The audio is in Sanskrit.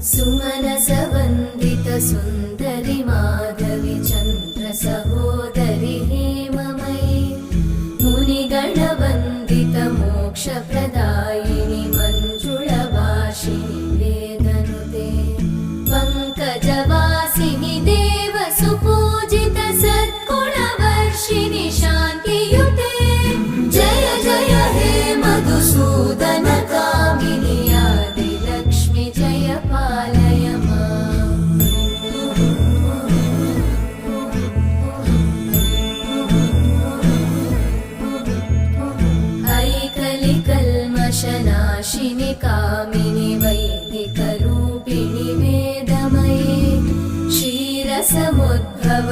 सुमनसवन्दित सुन्दरि माधवि चन्द्र सहोदरि हेममयि मुनिगणवन्दित मोक्षप्रदायिनि मञ्जुळभाषिणि वेदनुते पङ्कजवासिनि देवसुपूजित सद्गुणवर्षिणि शान्तियुते जय जय हे मधुसूदन कामिनि आदिलक्ष्मि जय पालय माम् ऐकलिकल्मषनाशिनि कामिनि वैदिकरूपिणि वेदमये क्षीरसमुद्भव